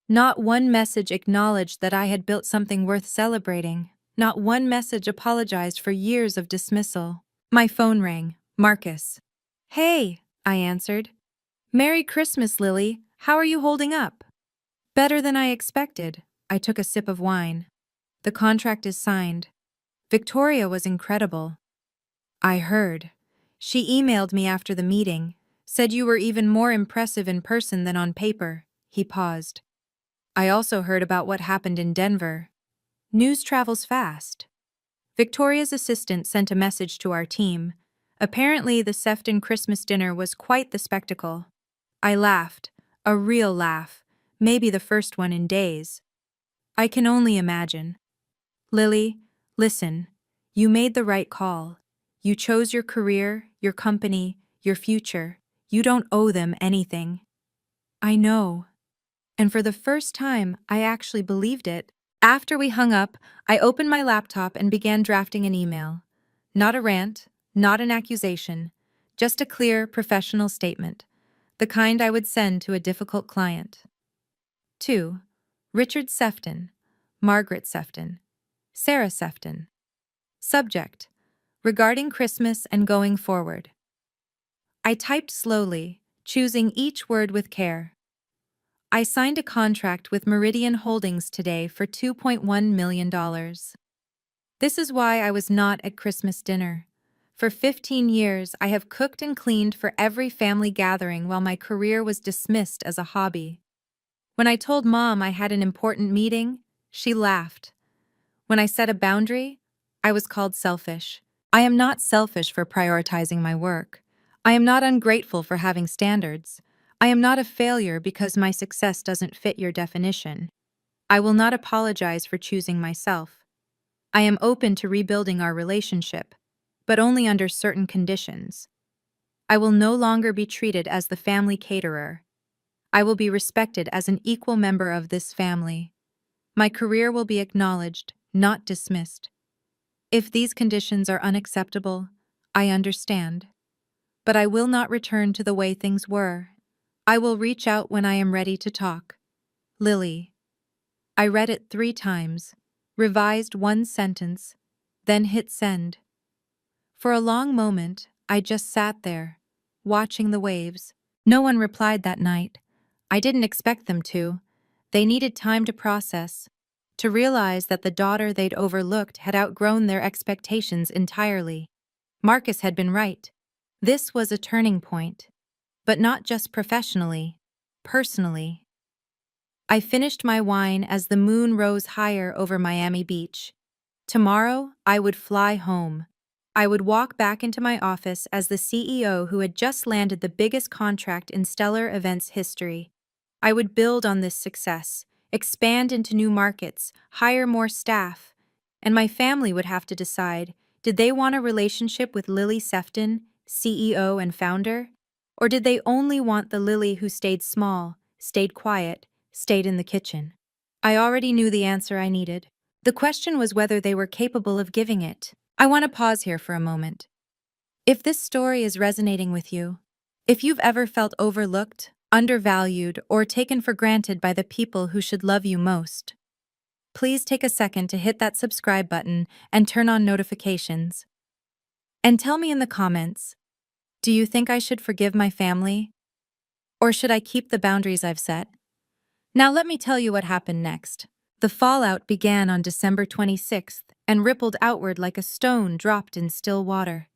Not one message acknowledged that I had built something worth celebrating. Not one message apologized for years of dismissal. My phone rang. Marcus. "Hey," I answered. "Merry Christmas, Lily. How are you holding up?" "Better than I expected." I took a sip of wine. "The contract is signed. Victoria was incredible." "I heard. She emailed me after the meeting, said you were even more impressive in person than on paper." He paused. "I also heard about what happened in Denver. News travels fast." Victoria's assistant sent a message to our team. Apparently, the Sefton Christmas dinner was quite the spectacle. I laughed. A real laugh, maybe the first one in days. I can only imagine. Lily, listen, you made the right call. You chose your career, your company, your future. You don't owe them anything. I know. And for the first time, I actually believed it. After we hung up, I opened my laptop and began drafting an email. Not a rant, not an accusation, just a clear, professional statement, the kind I would send to a difficult client. 2. Richard Sefton, Margaret Sefton, Sarah Sefton. Subject: regarding Christmas and going forward. I typed slowly, choosing each word with care. I signed a contract with Meridian Holdings today for $2.1 million. This is why I was not at Christmas dinner. For 15 years, I have cooked and cleaned for every family gathering while my career was dismissed as a hobby. When I told Mom I had an important meeting, she laughed. When I set a boundary, I was called selfish. I am not selfish for prioritizing my work. I am not ungrateful for having standards. I am not a failure because my success doesn't fit your definition. I will not apologize for choosing myself. I am open to rebuilding our relationship, but only under certain conditions. I will no longer be treated as the family caterer. I will be respected as an equal member of this family. My career will be acknowledged, not dismissed. If these conditions are unacceptable, I understand. But I will not return to the way things were. I will reach out when I am ready to talk. Lily. I read it 3 times, revised one sentence, then hit send. For a long moment, I just sat there, watching the waves. No one replied that night. I didn't expect them to. They needed time to process, to realize that the daughter they'd overlooked had outgrown their expectations entirely. Marcus had been right. This was a turning point. But not just professionally, personally. I finished my wine as the moon rose higher over Miami Beach. Tomorrow, I would fly home. I would walk back into my office as the CEO who had just landed the biggest contract in Stellar Events history. I would build on this success, expand into new markets, hire more staff, and my family would have to decide, did they want a relationship with Lily Sefton, CEO and founder? Or did they only want the Lily who stayed small, stayed quiet, stayed in the kitchen? I already knew the answer I needed. The question was whether they were capable of giving it. I want to pause here for a moment. If this story is resonating with you, if you've ever felt overlooked, undervalued, or taken for granted by the people who should love you most, please take a second to hit that subscribe button and turn on notifications. And tell me in the comments, do you think I should forgive my family? Or should I keep the boundaries I've set? Now let me tell you what happened next. The fallout began on December 26th and rippled outward like a stone dropped in still water.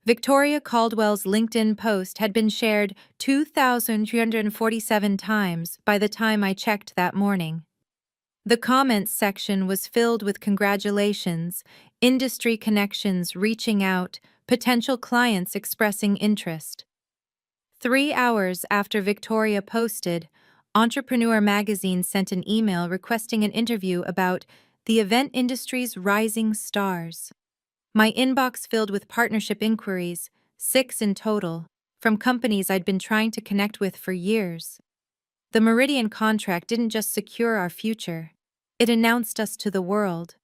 Victoria Caldwell's LinkedIn post had been shared 2,347 times by the time I checked that morning. The comments section was filled with congratulations, industry connections reaching out, potential clients expressing interest. 3 hours after Victoria posted, Entrepreneur magazine sent an email requesting an interview about the event industry's rising stars. My inbox filled with partnership inquiries, 6 in total, from companies I'd been trying to connect with for years. The Meridian contract didn't just secure our future, it announced us to the world.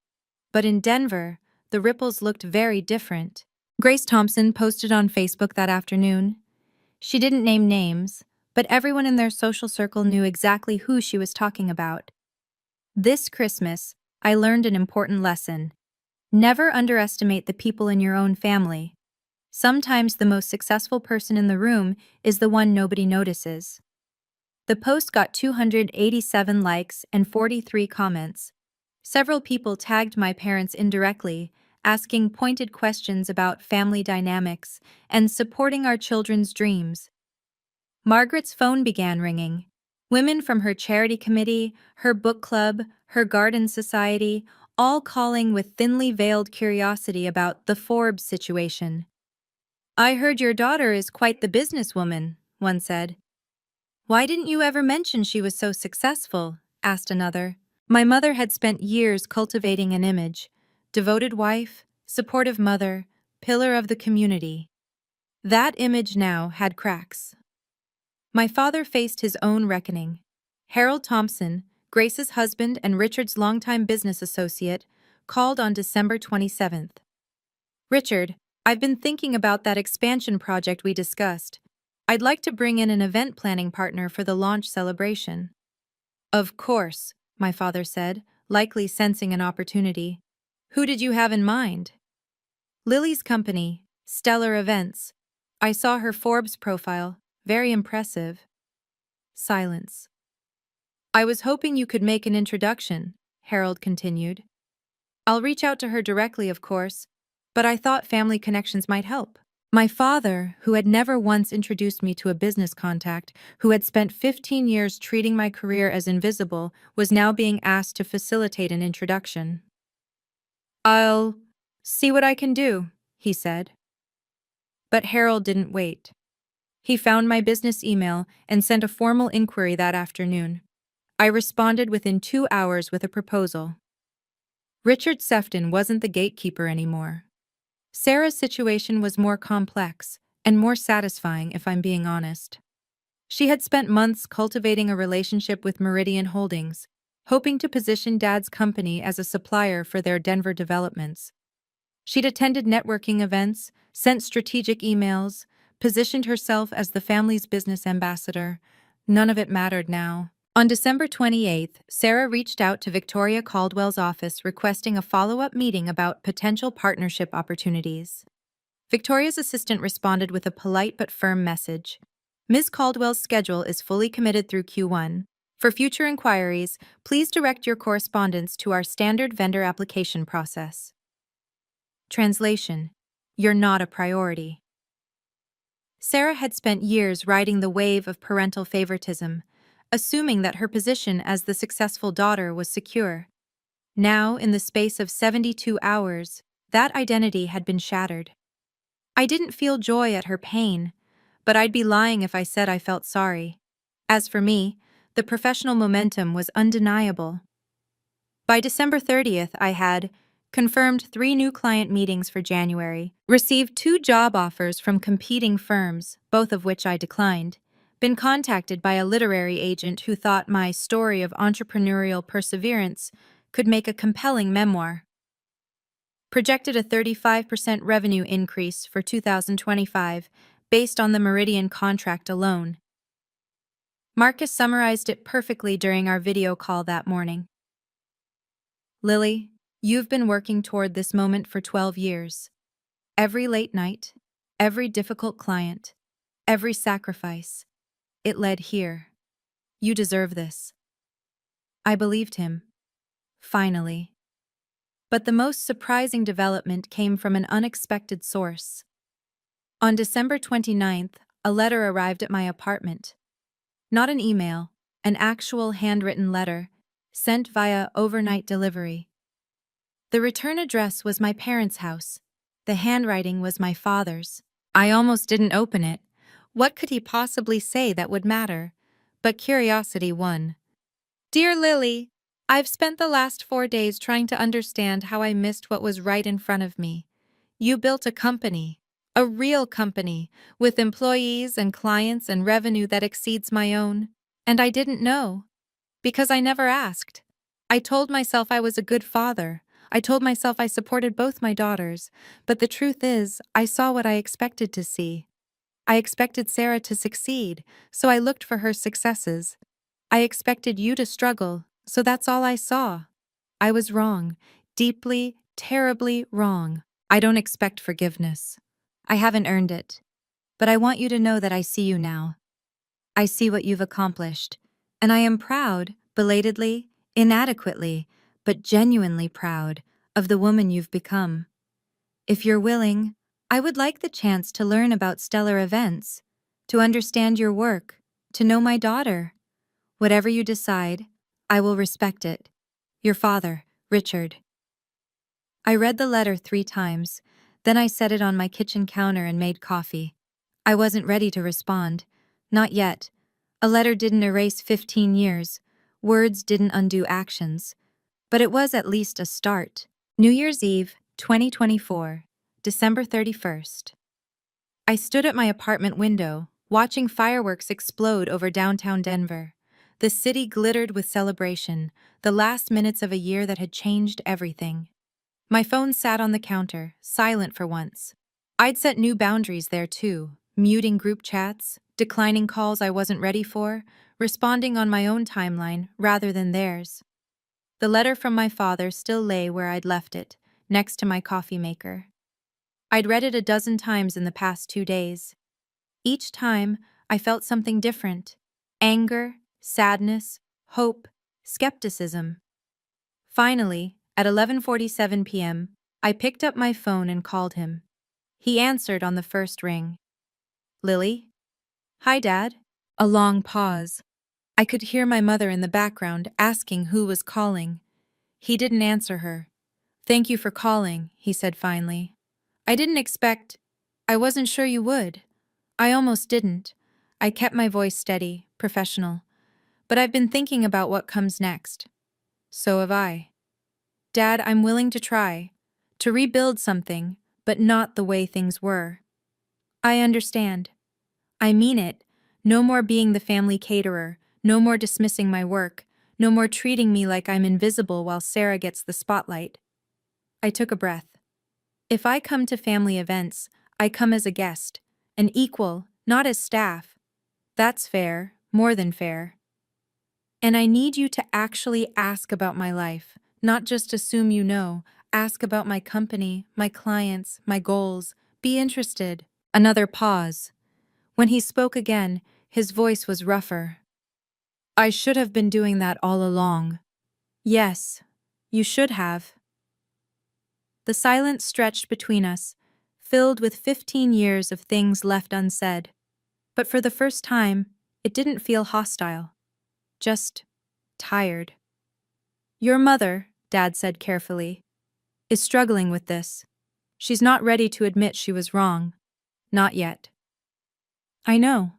But in Denver, the ripples looked very different. Grace Thompson posted on Facebook that afternoon. She didn't name names, but everyone in their social circle knew exactly who she was talking about. This Christmas, I learned an important lesson. Never underestimate the people in your own family. Sometimes the most successful person in the room is the one nobody notices. The post got 287 likes and 43 comments. Several people tagged my parents indirectly, asking pointed questions about family dynamics and supporting our children's dreams. Margaret's phone began ringing. Women from her charity committee, her book club, her garden society, all calling with thinly veiled curiosity about the Forbes situation. "I heard your daughter is quite the businesswoman," one said. "Why didn't you ever mention she was so successful?" asked another. My mother had spent years cultivating an image: devoted wife, supportive mother, pillar of the community. That image now had cracks. My father faced his own reckoning. Harold Thompson, Grace's husband and Richard's longtime business associate, called on December 27th. "Richard, I've been thinking about that expansion project we discussed. I'd like to bring in an event planning partner for the launch celebration." "Of course," my father said, likely sensing an opportunity. "Who did you have in mind?" "Lily's company, Stellar Events. I saw her Forbes profile. Very impressive." Silence. "I was hoping you could make an introduction," Harold continued. "I'll reach out to her directly, of course, but I thought family connections might help." My father, who had never once introduced me to a business contact, who had spent 15 years treating my career as invisible, was now being asked to facilitate an introduction. "I'll see what I can do," he said. But Harold didn't wait. He found my business email and sent a formal inquiry that afternoon. I responded within 2 hours with a proposal. Richard Sefton wasn't the gatekeeper anymore. Sarah's situation was more complex and more satisfying, if I'm being honest. She had spent months cultivating a relationship with Meridian Holdings, hoping to position Dad's company as a supplier for their Denver developments. She'd attended networking events, sent strategic emails, positioned herself as the family's business ambassador. None of it mattered now. On December 28th, Sarah reached out to Victoria Caldwell's office requesting a follow-up meeting about potential partnership opportunities. Victoria's assistant responded with a polite but firm message. "Ms. Caldwell's schedule is fully committed through Q1. For future inquiries, please direct your correspondence to our standard vendor application process." Translation: You're not a priority. Sarah had spent years riding the wave of parental favoritism, assuming that her position as the successful daughter was secure. Now, in the space of 72 hours, that identity had been shattered. I didn't feel joy at her pain, but I'd be lying if I said I felt sorry. As for me, the professional momentum was undeniable. By December 30th, I had confirmed 3 new client meetings for January, received 2 job offers from competing firms, both of which I declined, been contacted by a literary agent who thought my story of entrepreneurial perseverance could make a compelling memoir. Projected a 35% revenue increase for 2025 based on the Meridian contract alone. Marcus summarized it perfectly during our video call that morning. "Lily, you've been working toward this moment for 12 years. Every late night, every difficult client, every sacrifice. It led here. You deserve this." I believed him. Finally. But the most surprising development came from an unexpected source. On December 29th, a letter arrived at my apartment. Not an email, an actual handwritten letter, sent via overnight delivery. The return address was my parents' house. The handwriting was my father's. I almost didn't open it. What could he possibly say that would matter? But curiosity won. "Dear Lily, I've spent the last 4 days trying to understand how I missed what was right in front of me. You built a company, a real company, with employees and clients and revenue that exceeds my own. And I didn't know. Because I never asked. I told myself I was a good father. I told myself I supported both my daughters. But the truth is, I saw what I expected to see. I expected Sarah to succeed, so I looked for her successes. I expected you to struggle, so that's all I saw. I was wrong, deeply, terribly wrong. I don't expect forgiveness. I haven't earned it. But I want you to know that I see you now. I see what you've accomplished, and I am proud, belatedly, inadequately, but genuinely proud of the woman you've become. If you're willing, I would like the chance to learn about Stellar Events, to understand your work, to know my daughter. Whatever you decide, I will respect it. Your father, Richard." I read the letter 3 times, then I set it on my kitchen counter and made coffee. I wasn't ready to respond. Not yet. A letter didn't erase 15 years, words didn't undo actions, but it was at least a start. New Year's Eve, 2024, December 31st. I stood at my apartment window, watching fireworks explode over downtown Denver. The city glittered with celebration, the last minutes of a year that had changed everything. My phone sat on the counter, silent for once. I'd set new boundaries there too, muting group chats, declining calls I wasn't ready for, responding on my own timeline rather than theirs. The letter from my father still lay where I'd left it, next to my coffee maker. I'd read it a dozen times in the past 2 days. Each time, I felt something different: anger, sadness, hope, skepticism. Finally, at 11:47 p.m., I picked up my phone and called him. He answered on the first ring. "Lily?" "Hi, Dad." A long pause. I could hear my mother in the background asking who was calling. He didn't answer her. "Thank you for calling," he said finally. "I didn't expect. I wasn't sure you would." I almost didn't. I kept my voice steady, professional. "But I've been thinking about what comes next." "So have I." "Dad, I'm willing to try. To rebuild something, but not the way things were." "I understand." "I mean it. No more being the family caterer, no more dismissing my work, no more treating me like I'm invisible while Sarah gets the spotlight." I took a breath. "If I come to family events, I come as a guest, an equal, not as staff. That's fair, more than fair. And I need you to actually ask about my life, not just assume you know. Ask about my company, my clients, my goals. Be interested." Another pause. When he spoke again, his voice was rougher. "I should have been doing that all along." "Yes, you should have." The silence stretched between us, filled with 15 years of things left unsaid. But for the first time, it didn't feel hostile. Just tired. "Your mother," Dad said carefully, "is struggling with this. She's not ready to admit she was wrong. Not yet." "I know."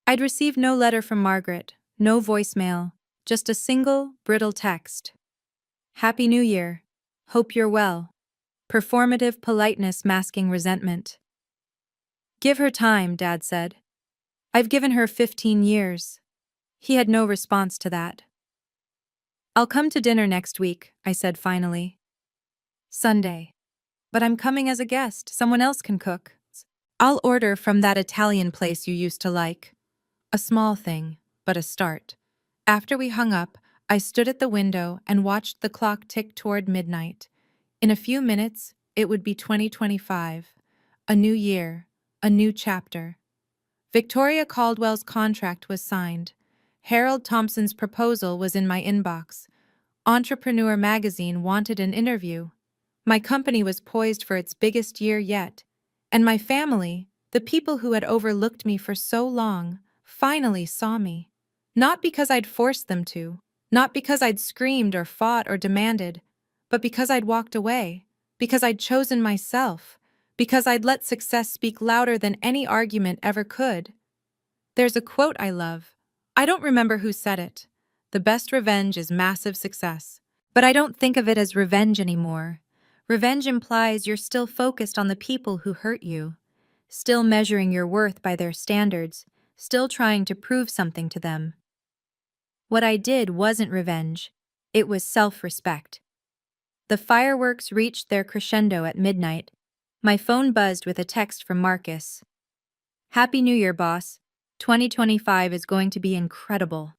I'd received no letter from Margaret, no voicemail, just a single, brittle text. "Happy New Year. Hope you're well." Performative politeness masking resentment. "Give her time," Dad said. "I've given her 15 years. He had no response to that. "I'll come to dinner next week," I said finally. "Sunday. But I'm coming as a guest. Someone else can cook." "I'll order from that Italian place you used to like." A small thing, but a start. After we hung up, I stood at the window and watched the clock tick toward midnight. In a few minutes, it would be 2025. A new year, a new chapter. Victoria Caldwell's contract was signed. Harold Thompson's proposal was in my inbox. Entrepreneur magazine wanted an interview. My company was poised for its biggest year yet. And my family, the people who had overlooked me for so long, finally saw me. Not because I'd forced them to, not because I'd screamed or fought or demanded, but because I'd walked away, because I'd chosen myself, because I'd let success speak louder than any argument ever could. There's a quote I love. I don't remember who said it. "The best revenge is massive success." But I don't think of it as revenge anymore. Revenge implies you're still focused on the people who hurt you, still measuring your worth by their standards, still trying to prove something to them. What I did wasn't revenge. It was self-respect. The fireworks reached their crescendo at midnight. My phone buzzed with a text from Marcus. "Happy New Year, boss. 2025 is going to be incredible."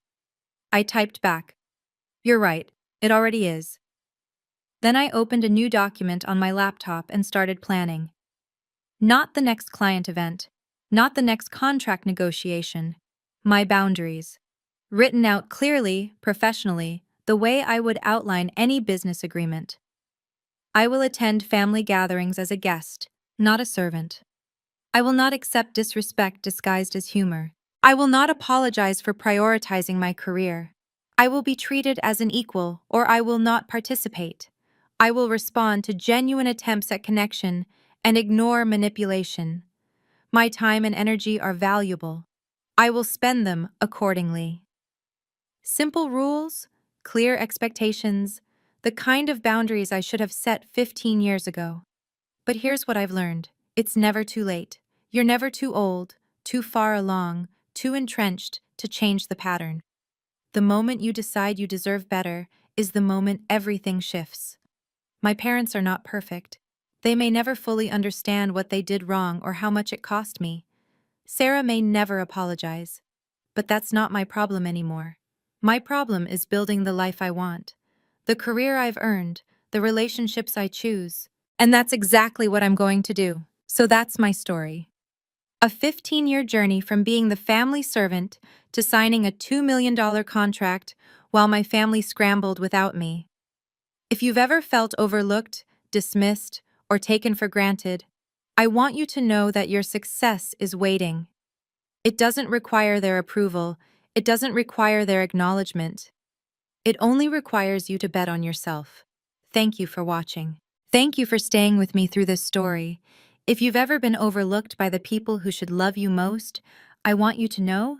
I typed back, "You're right, it already is." Then I opened a new document on my laptop and started planning. Not the next client event, not the next contract negotiation, my boundaries. Written out clearly, professionally, the way I would outline any business agreement. I will attend family gatherings as a guest, not a servant. I will not accept disrespect disguised as humor. I will not apologize for prioritizing my career. I will be treated as an equal, or I will not participate. I will respond to genuine attempts at connection and ignore manipulation. My time and energy are valuable. I will spend them accordingly. Simple rules, clear expectations, the kind of boundaries I should have set 15 years ago. But here's what I've learned. It's never too late. You're never too old, too far along, too entrenched to change the pattern. The moment you decide you deserve better is the moment everything shifts. My parents are not perfect. They may never fully understand what they did wrong or how much it cost me. Sarah may never apologize. But that's not my problem anymore. My problem is building the life I want, the career I've earned, the relationships I choose. And that's exactly what I'm going to do. So that's my story. A 15-year journey from being the family servant to signing a $2 million contract while my family scrambled without me. If you've ever felt overlooked, dismissed, or taken for granted, I want you to know that your success is waiting. It doesn't require their approval. It doesn't require their acknowledgement. It only requires you to bet on yourself. Thank you for watching. Thank you for staying with me through this story. If you've ever been overlooked by the people who should love you most, I want you to know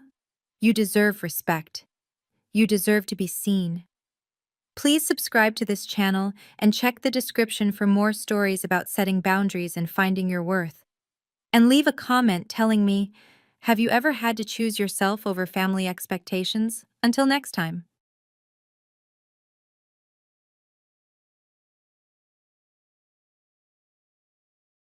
you deserve respect. You deserve to be seen. Please subscribe to this channel and check the description for more stories about setting boundaries and finding your worth. And leave a comment telling me, have you ever had to choose yourself over family expectations? Until next time.